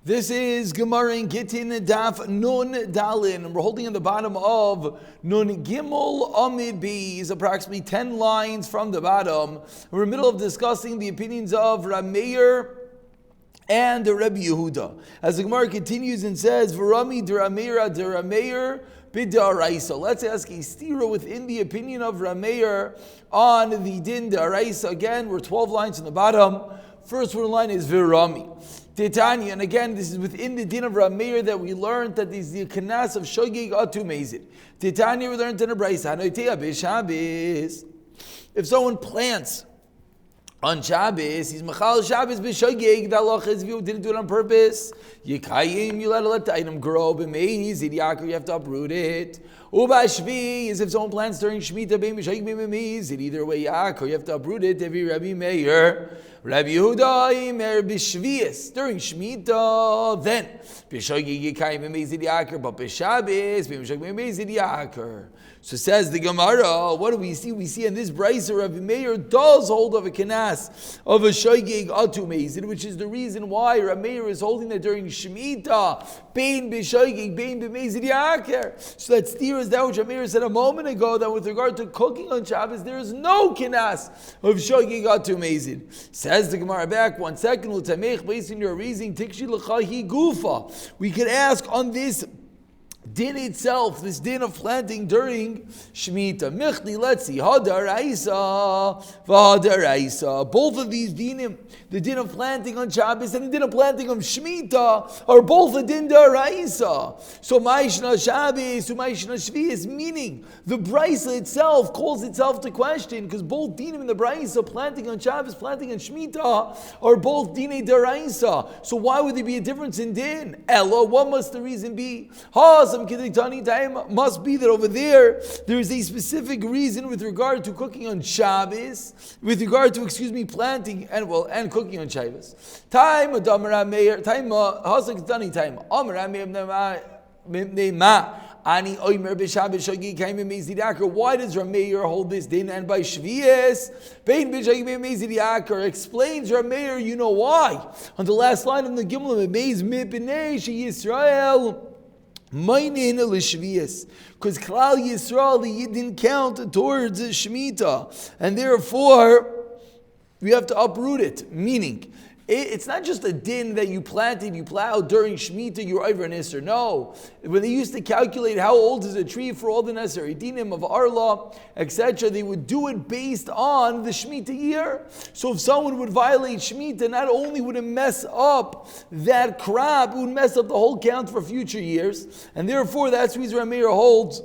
This is Gemara in Gittin Daf Nun Dalin, and we're holding on the bottom of Nun Gimel Amid Beis, approximately 10 lines from the bottom. We're in the middle of discussing the opinions of Rameir and Rabbi Yehuda. As the Gemara continues and says, V'rami d'Rameir d'Rameir b'd'araisa. Let's ask a stira within the opinion of Rameir on the din d'araisa. Again, we're 12 lines from the bottom. First one line is V'rami. Titania, and again, this is within the din of Rameir that we learned that this is the kanas of shogeg atu mezid. Titania, we learned in a brayso. If someone plants on Shabbos, he's machal Shabbos b'shogeg. The halacha is if you didn't do it on purpose, yikayim, you let the item grow. B'mezid yakar, you have to uproot it. Uba shvi is if someone plants during Shemitah, bein b'shogeg bein b'mezid. Either way yakar, you have to uproot it. Every Rabbi Meir. Rabbi Yehuda Imer b'shvius during Shemitah, then b'shogeg yikayim b'mezid yakar, but b'Shabbos b'shogeg b'mezid yakar. So says the Gemara, what do we see? We see in this brayso Rabbi Meir does hold of a kanas of a shogeg atu mezid, which is the reason why Rabbi Meir is holding that during Shemitah, bein b'shogeg bein b'mezid yakar. So that steers that which Rabbi Meir said a moment ago, that with regard to cooking on Shabbos, there is no kanas of shogeg atu mezid. Says the Gemara back, 1 second, based on your reasoning, tikshi l'chahi gufa. We could ask on this din itself, this din of planting during Shemitah. Michli, let's see, hadaraisa, v'hadaraisa. Both of these dinim, the din of planting on Shabbos and the din of planting on Shemitah, are both a din daraisa. So ma'ishna Shabbos, ma'ishna Shvius, meaning the brayso itself calls itself to question, because both dinim in the brayso, planting on Shabbos, planting on Shemitah, are both dine daraisa. So why would there be a difference in din? Ella, what must the reason be? Must be that over there is a specific reason with regard to cooking on Shabbos, with regard to planting and cooking on Shabbos. Time Amar Meir Ani Oimer b'Shabbos shogeg kaim b'mezid yakar. Why does Rameir hold this din? And by Shvius, bein b'shogeg b'mezid yakar, explains Rameir, you know why. On the last line of the Gimel, b'meiz mipnei sheYisrael Mainin l'Shvius, because Klal Yisrael didn't count towards Shemitah, and therefore we have to uproot it. Meaning, it's not just a din that you plowed during Shemitah, you're over an Isser. No, when they used to calculate how old is a tree for all the necessary dinim of Arla, etc., they would do it based on the Shemitah year. So if someone would violate Shemitah, not only would it mess up that crop, it would mess up the whole count for future years, and therefore that's what Rameir holds.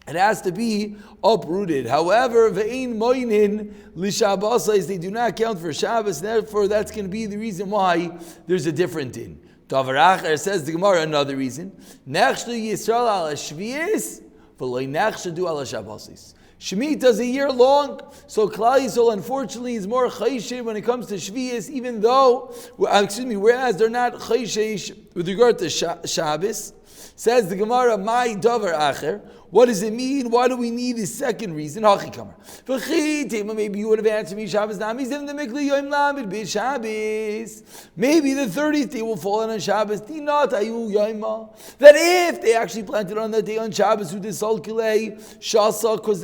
It has to be uprooted. However, ve'ein moinin l'shabbos, they do not count for Shabbos. Therefore, that's going to be the reason why there's a different din. Davar acher, says the Gemara, another reason. Nechshu Yisrael ala shvius, v'lo nechshu ala shabbosis. Shemitah is a year long, so Klal Yisrael unfortunately is more chayshish when it comes to Shvius, even though, whereas they're not chayshish with regard to Shabbos. Says the Gemara, my davar acher. What does it mean? Why do we need this second reason? Maybe you would have answered me, Shabbos Namis, then the Mikli Yom Lamed be Shabbos. Maybe the 30th day will fall on Shabbos. That if they actually planted on that day on Shabbos, because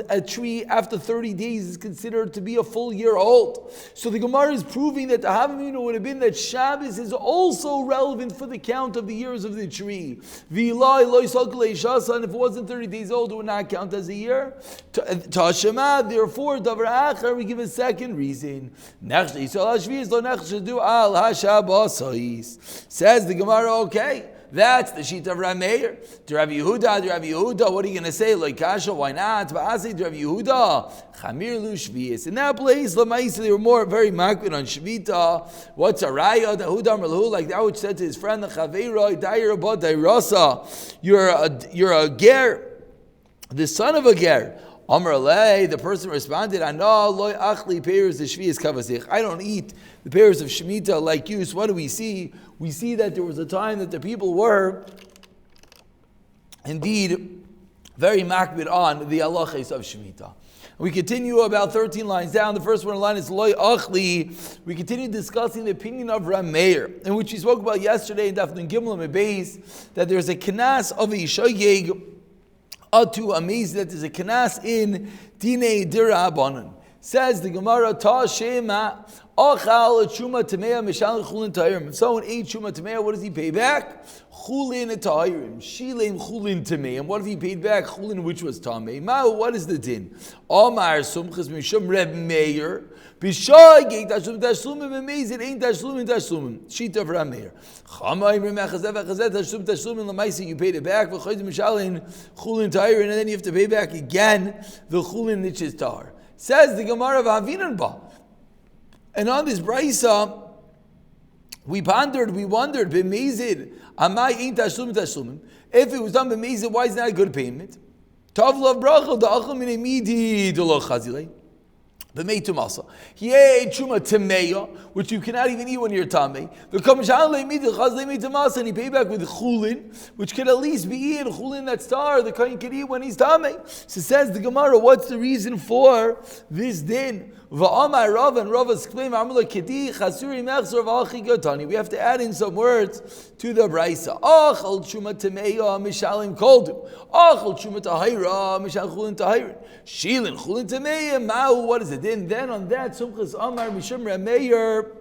a tree after 30 days is considered to be a full year old. So the Gemara is proving that the Havamina would have been that Shabbos is also relevant for the count of the years of the tree. And if it wasn't 30 days old, it would not count as a year. Tashema, therefore, davar acher, we give a second reason. Says the Gemara, okay, that's the sheet of Rameir. Rabbi Yehuda, what are you going to say? Like Kasha, why not? Rabbi Yehuda, Chamir lu Shvius. In that place, Lamaisa, they were very makbid on Shvita. What's a raya? Dahudam Ralahu, like that which said to his friend, the Chaveira, Dair Abad Dairasa, you're a ger, the son of a ger. Amar Alei, the person responded, I don't eat the pears of Shemitah like you. So what do we see? We see that there was a time that the people were indeed very makbid on the halachas of Shemitah. We continue about 13 lines down. The first one in line is Loi Achli. We continue discussing the opinion of Rameir, in which we spoke about yesterday in Daf Yomi and Beis, that there's a kanas of a Yishayeg Atu Amiz, that there's a kanas in Dinei Dirabanan. Says the Gemara, Ta Shema Achal Chuma Tamea Mishal Chulin Tahirim. If someone ate Chuma Tamea, what does he pay back? Chulin Tahirim. Shilem Chulin Tamea. And what if he paid back Chulin, which was Tamei? Ma'u, what is the din? Amar Sumchas Mishum Reb Meir. B'shagig Tashlum Tashlumim Amazing ain't Tashlumim Tashlumim. Sheet of Rameir. Chama Imrim Echazeh Echazeh Tashlum Tashlumim Lamaisi. You paid it back. V'chayz Mishalin Chulin Tahirim. And then you have to pay back again the Chulin which is Tahir. Says the Gemara of Havinan Ba. And on this brisa, we pondered, we wondered, b'mezid, amai ein tashlum tashlumim. If it was done b'mezid, why is that a good payment? Tavlav brachel da'achal minei midi d'lo chazilei. B'meitum also. He ate chuma temeya, which you cannot even eat when you're tamei. The kamshan le'midi chazilei meitum also, and he paid back with chulin, which could at least be eaten. Chulin that's tar, the kohen can eat when he's tamei. So says the Gemara, what's the reason for this din? Va'amar Rav, and Rav exclaimed, we have to add in some words to the brisa. Achal chuma temeya mishalim koldu. Achal chuma tahira mishal chulin tahirin. Shilin chulin temeya ma'u. What is it? Then on that Sumchas Amar Mishum Rameir.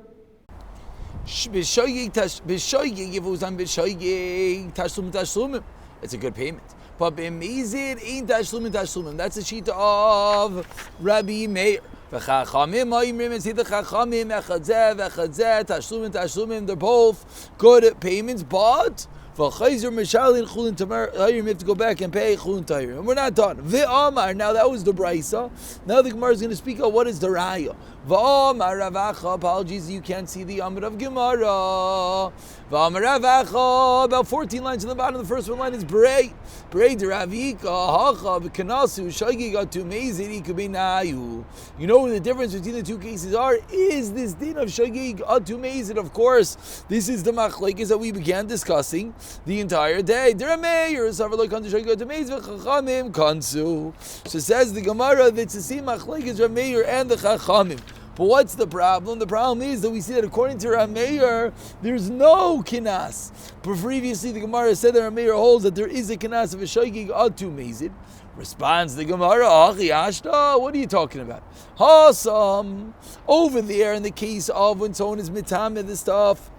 B'shoyig, if it was on b'shoyig tashlum, it's a good payment. But b'mezid ain't tashlum. That's the sheet of Rabbi Meir. V'chachamim ha'imrim, and see the chachamim echadzeh tashlumim. They're both good payments, but v'chayzer mishalin chulin tahirim, you have to go back and pay chulin tahirim. And we're not done. V'amar, now that was the brisa. Now the Gemara is going to speak of what is the raya. V'amar Ravacha, apologies, you can't see the Amud of Gemara. V'amar Ravacha, about 14 lines in the bottom. The first one line is Berei Deravika Hacha V'kanasu Shagigatu Meiziri Kubinayu. You know what the difference between the two cases are? Is this din of Shagig Atu Meizir? Of course, this is the machlekes that we began discussing the entire day. Derameir Savarloi Kantu Shagig Atu Meizir V'chachamim Kansu. So says the Gemara that it's the same machlekes Rameir and the Chachamim. But what's the problem? The problem is that we see that according to Rameir, there's no kinas. But previously the Gemara said that Rameir holds that there is a kinas of a shaygig atu mezid. Responds the Gemara, Achi Ashta, what are you talking about? Hasam, over there in the case of when someone is mitameh the stuff,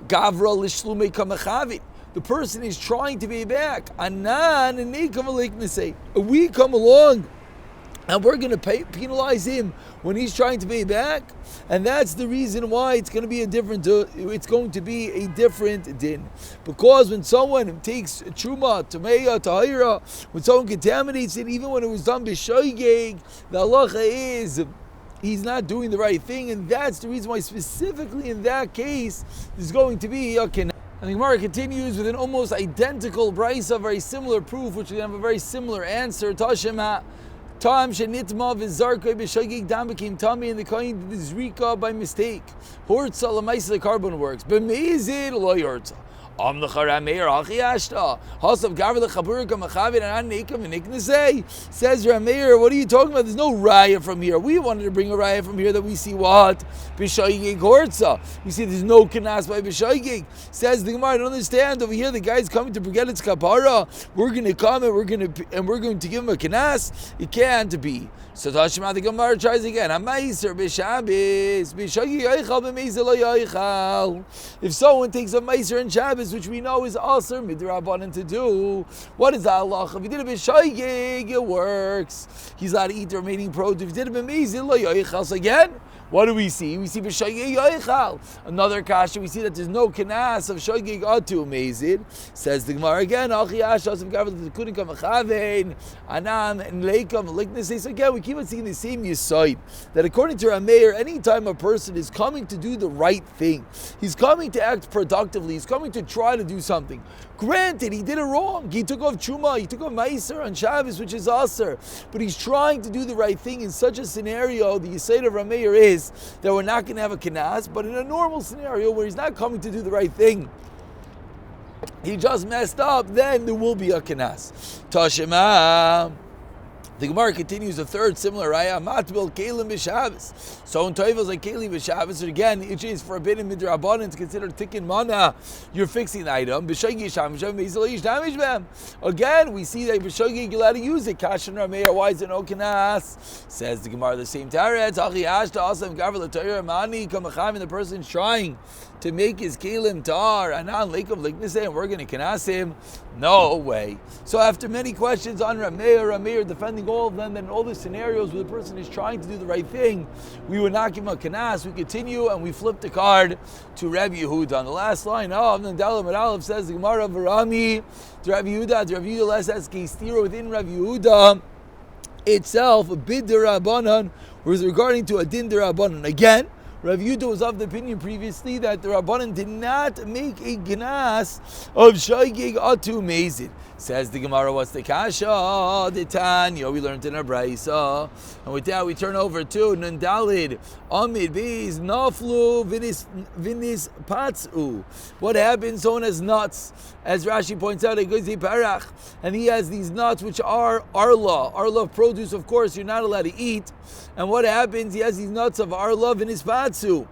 Gavra lishlume kamachavit. The person is trying to pay back. Anan and we come along and we're going to penalize him when he's trying to pay back, and that's the reason why it's going to be a different din. Because when someone takes truma, tameya, tahira, when someone contaminates it, even when it was done b'shoygeg, the halacha is he's not doing the right thing, and that's the reason why specifically in that case there's going to be a kinah. And the Gemara continues with an almost identical brisa, very similar proof, which we have a very similar answer. Tashema. Time shenitma v'zarkoi b'shagig dam became tummy, and the kohen did zrika by mistake. Hortza l'maisa the carbon works. B'meizid lo yortza. Am the Rameir Hachi Ashta. Hasav Gavar the Chaburika Machavit and Anekam and Niknasei. Says Rameir, what are you talking about? There's no raya from here. We wanted to bring a raya from here that we see what? B'shoygig Hortza. We see there's no Kanas by B'shoygig. Says the Gemara, I don't understand. Over here the guy's coming to forget its kapara. We're going to come and we're going to give him a Kanas. It can't be. So Tashma the Gemara tries again. Amaiser b'Shabbos b'Shogig Yoichal b'Meiser lo Yoichal. If someone takes a Meiser in Shabbos, which we know is also midrabanan to do, what is the halacha? If he did it b'Shogig, it works. He's allowed to eat the remaining produce. If he did it b'Meiser lo Yoichal. So again, what do we see? We see b'Shogig Yoichal. Another kasha, we see that there's no kanas of Shogig atu Meizid. Says the Gemara again, Achi Ashas of Gavar the Kunikam Achavein Anam and Leikam Likness. So again, we keep on seeing the same yisoid, that according to Rameir, anytime a person is coming to do the right thing, he's coming to act productively, he's coming to try to do something. Granted, he did it wrong. He took off Chuma, he took off Meiser on Shabbos, which is Aser. But he's trying to do the right thing. In such a scenario, the yisoid of Rameir is that we're not going to have a kanas, but in a normal scenario where he's not coming to do the right thing, he just messed up, then there will be a kanas. Tashema. The Gemara continues a third similar raya. Matbil kelim b'Shabbos. So in toivels like kelim b'Shabbos, again, which is forbidden midrabanan to consider tikkun mana. You're fixing the item. Again, we see that b'shogig you're allowed to use it. Kashan Rameir, why is there no kanas? Says the Gemara the same taretz. The person's trying to make his kelim tar and on lake of liknase, and we're going to kanas him. No way. So after many questions on Rameir defending all of them, then all the scenarios where the person is trying to do the right thing, we would not give him a kanas. We continue and we flip the card to Rabbi Yehuda. On the last line of Nandala Maralev says the Gemara of Rami to Rabbi Yehuda less as Keistira within Rabbi Yehuda itself, a bid derabanan was regarding to a din derabanan. Again, Rav Yehuda was of the opinion previously that the Rabbanan did not make a gnas of shaygig atu mezid. Says the Gemara, what's the kasha? The Tanya, we learned in our brayso. And with that, we turn over to Nandalid Amid Beis Naflu Vinis Patsu. What happens? Someone has nuts, as Rashi points out, a Guzi Parach, and he has these nuts which are arla of produce. Of course, you're not allowed to eat. And what happens? He has these nuts of arla Vinis Patsu,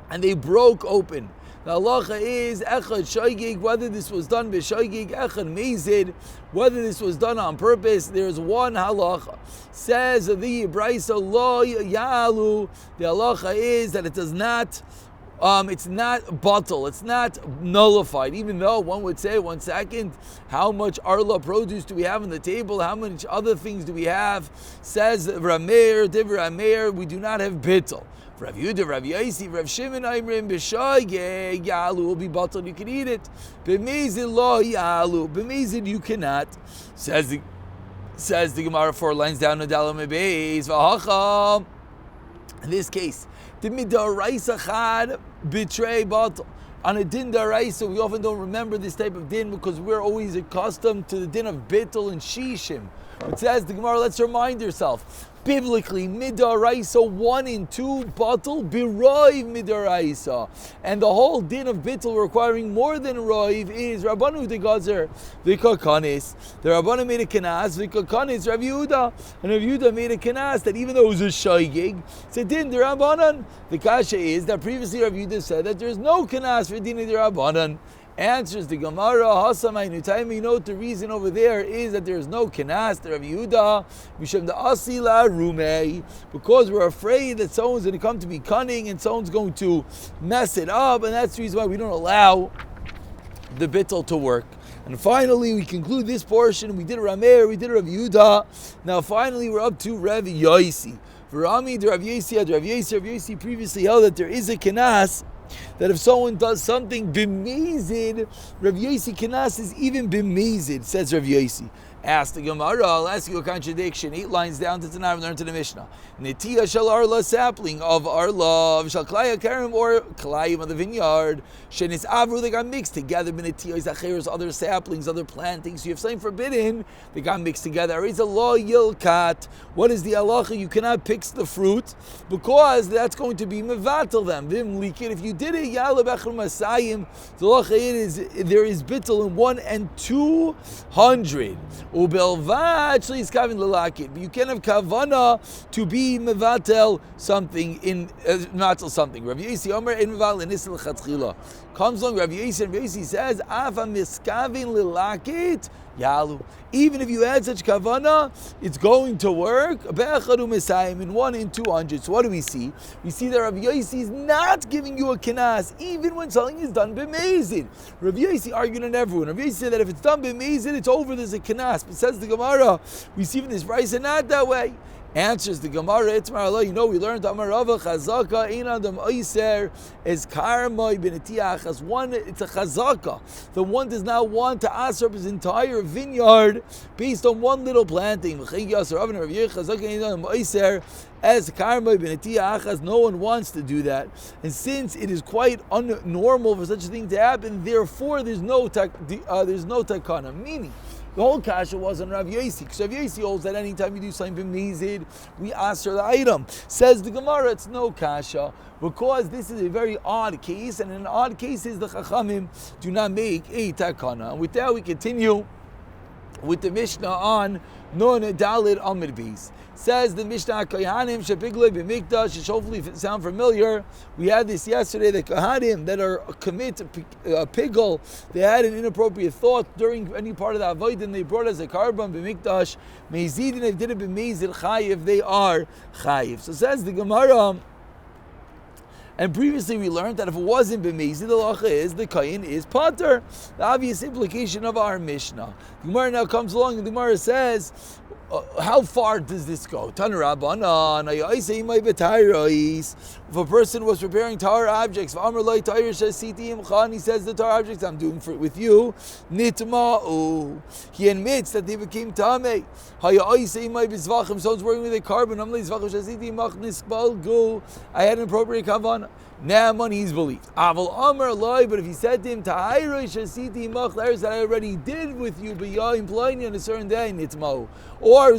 and they broke open. The halacha is echad shaygig, whether this was done b'shaygig, echad mezid, whether this was done on purpose. There's one halacha. Says the brayso lo yalu. The halacha is that it does not, it's not batal, it's not nullified. Even though one would say, 1 second, how much arla produce do we have on the table? How much other things do we have? Says Rameir, Div Rameir, we do not have bittul. Rav Yehuda, Rav Yaisi, Rav Shimon, Aimrim, B'shageg, Yalu will be bottled, you can eat it. B'mezid lo Yalu, b'mezid you cannot. Says the Gemara 4 lines down, Nadalam Beis, V'hacham. In this case, the midaraisa chad betray bottle. On a din daraisa, we often don't remember this type of din because we're always accustomed to the din of bittul and shishim. It says the Gemara, let's remind yourself. Biblically, midaraisa 1 and 2 bottle biroiv midaraisa, and the whole din of bittul requiring more than roiv is Rabbanu de Gazer v'kakanis. The Rabbanu made a kanas v'kakanis Rav Yehuda, and Rav Yehuda made a kanas that even though it was a shaygig, it's a din de Rabbanan. The kasha is that previously Rav Yehuda said that there's no kanas for din de Rabbanan. Answers the Gemara, Hasamay Nutayim, you know the reason over there is that there is no kenas, the Rav Yehuda, Mishem the Asila Rumei, because we're afraid that someone's going to come to be cunning and someone's going to mess it up, and that's the reason why we don't allow the bittul to work. And finally, we conclude this portion. We did a Rameir, we did a Rav Yehuda. Now finally, we're up to Rav Yaisi. For Rami, the Rav Yaisi previously held that there is a kenas, that if someone does something b'mezid, Rav Yaisi Kenas is even b'mezid, says Rav Yaisi. Ask the Gemara, I'll ask you a contradiction. 8 lines down to tonight, we learned to the Mishnah. Netiya shel arla, sapling of arla, shel klaya karim, or klayim of the vineyard. Shenis avru, they got mixed together. Benetiya zacheros, other saplings, other plantings. So you have something forbidden, they got mixed together. It's a law yilkat. What is the halacha? You cannot pick the fruit because that's going to be mevatel them. Vim likit. If you did it, yala bechel masayim. The halacha is there is bittul in 1 and 200. Ubelvad shlis kavin lelakit. But you can have kavana to be mevatel something in mevatel something. Rav Yisi Omer in mevatel inisel chatchila. Comes along Rav Yisi and Rav Yisi says afa miskavin lelakit yalu. Even if you add such kavana, it's going to work. Be'echadu mesayim in 1 and 200. So what do we see? We see that Rav Yisi is not giving you a kenas even when something is done b'mezid. Rav Yisi arguing on everyone. Rav Yisi said that if it's done b'mezid, it's over. There's a kenas. But says the Gemara, we see from this brayso not that way. Answers the Gemara, Itmar Allah, you know, we learned Amar Rava Chazaka Ein Adam Oiser is Karmoi Benetiach as one, it's a Chazaka. The one does not want to ask up his entire vineyard based on one little planting. As Karmoi Benetiach, as no one wants to do that. And since it is quite unnormal for such a thing to happen, therefore there's no takana. Meaning, the whole kasha was on Rav Yaisi, because Rav Yaisi holds that anytime you do something b'mezid, we answer the item. Says the Gemara, it's no kasha, because this is a very odd case, and in odd cases the Chachamim do not make a takana. And with that we continue with the Mishnah on Nun Dalid Amid Beis. Says the Mishnah, Kohanim Shepigloi B'Mikdash, which hopefully sound familiar. We had this yesterday, the Kohanim that are commit to pigol, they had an inappropriate thought during any part of the avoid, and they brought as a carbon B'Mikdash, Meizid, and they did it B'Meizid Chayiv, they are Chayiv. So says the Gemara, and previously we learned that if it wasn't b'meizi, the halacha is the kayin is pater. The obvious implication of our Mishnah. The Gemara now comes along and the Gemara says, how far does this go? Tanu Rabbanan, if a person was preparing tar objects, he says the tar objects I'm doing with you, nitma'u. He admits that they became tamei. Someone's working with a carbon. I had an appropriate kavanah. Naaman, he's believed. Aval Amar Loi, but if he said to him, that I already did with you, but you're employing on a certain day, nitma'u. Or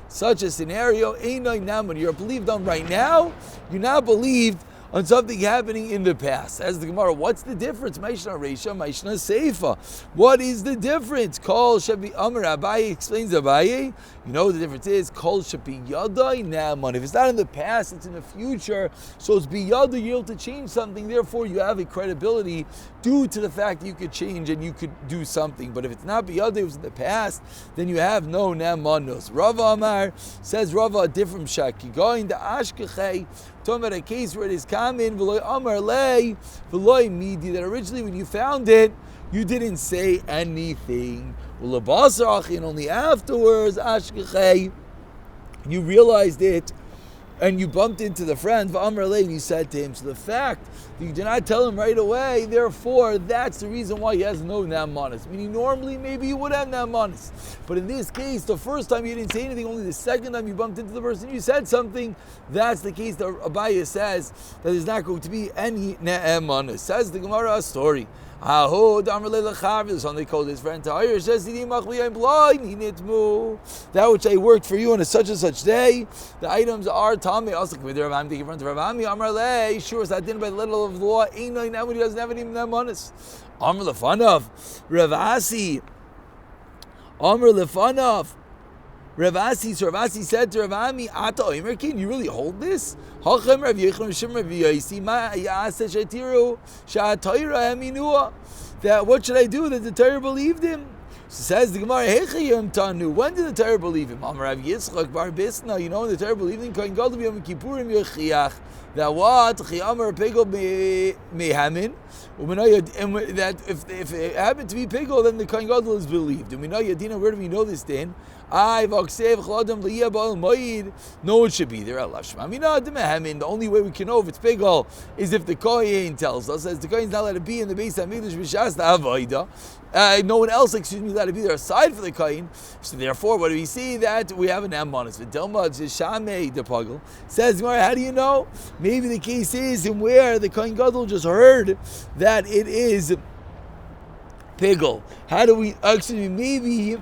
such a scenario, you're believed on right now, you're not believed on something happening in the past. As the Gemara, what's the difference? Maishna Reisha, Maishna Seifa. What is the difference? Kol Shabi Amar Abaye explains Abaye. You know what the difference is? Kol Shabi Yadai Naaman. If it's not in the past, it's in the future. So it's Biyada, you're able to change something. Therefore, you have a credibility due to the fact that you could change and you could do something. But if it's not Biyada, it was in the past, then you have no Naamanos. Rava Amar says Rava a different shaki. Going to Ashkechei, talking about a case where it is common, v'loy amar lei, v'loy midi, that originally when you found it, you didn't say anything. And only afterwards, ashkechei, you realized it, and you bumped into the friend, v'amar lei, and you said to him. So the fact that you did not tell him right away, therefore, that's the reason why he has no namanis. Meaning normally, maybe you would have namanis. But in this case, the first time you didn't say anything, only the second time you bumped into the person, you said something. That's the case that Abaye says that there's not going to be any namanis. Says the Gemara a story. The son they called his friend Tahir says, that which I worked for you on a such and such day, the items are Tame. Also, I'm taking in front of Ravami. Amar Le, sure, is that done by the letter of the law? Ain't no now when he doesn't have any namanis. Amar Lefanav, Ravasi, Amar Lefanav. Ravasi, so Ravasi said to Ravami, Ata Oimerkin, you really hold this? Hachem Rav Yechon Shem Rav Yaisi, Ma Ya'aseh Shetiru, Sha'atayra Aminua. That what should I do that the Torah believed him? So says the Gemara, Hechayim Tanu, when did the Torah believe him? Amar Rav Yitzchak Bar Bisna, you know when the Torah believed him, Kohen Gadol B'Yom Kippurim Yechiach, that what? Chiyamar Pegel Mehamin, that if it happened to be Pegel, then the Kohen Gadol is believed. And we know Yadina, where do we know this then? No one should be there. The only way we can know if it's Pegel is if the Kohen tells us, as the Kohen is not allowed to be in the base of Hamikdash B'Shas Ha'avodah. No one else, is allowed to be there aside for the Kohen. So therefore, what do we see? That we have an Ammonis. V'Delma Shamei the Puggle says, how do you know? Maybe the case is in where the Kohen Gadol just heard that it is Pegel. How do we actually maybe?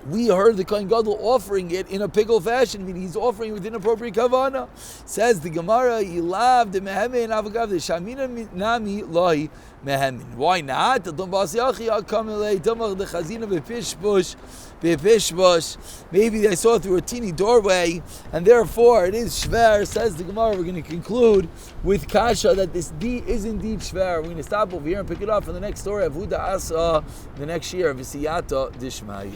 We heard the Kohen Gadol offering it in a pigel fashion, meaning he's offering with inappropriate kavana. Says the Gemara, Yilav de Mehemin Avagav de Shamina Nami Loi Mehemin. Why not? Maybe they saw through a teeny doorway, and therefore it is shver. Says the Gemara, we're going to conclude with kasha that this D is indeed shver. We're going to stop over here and pick it up for the next story of Huda Asa, the next year of Visiyata Dishmai.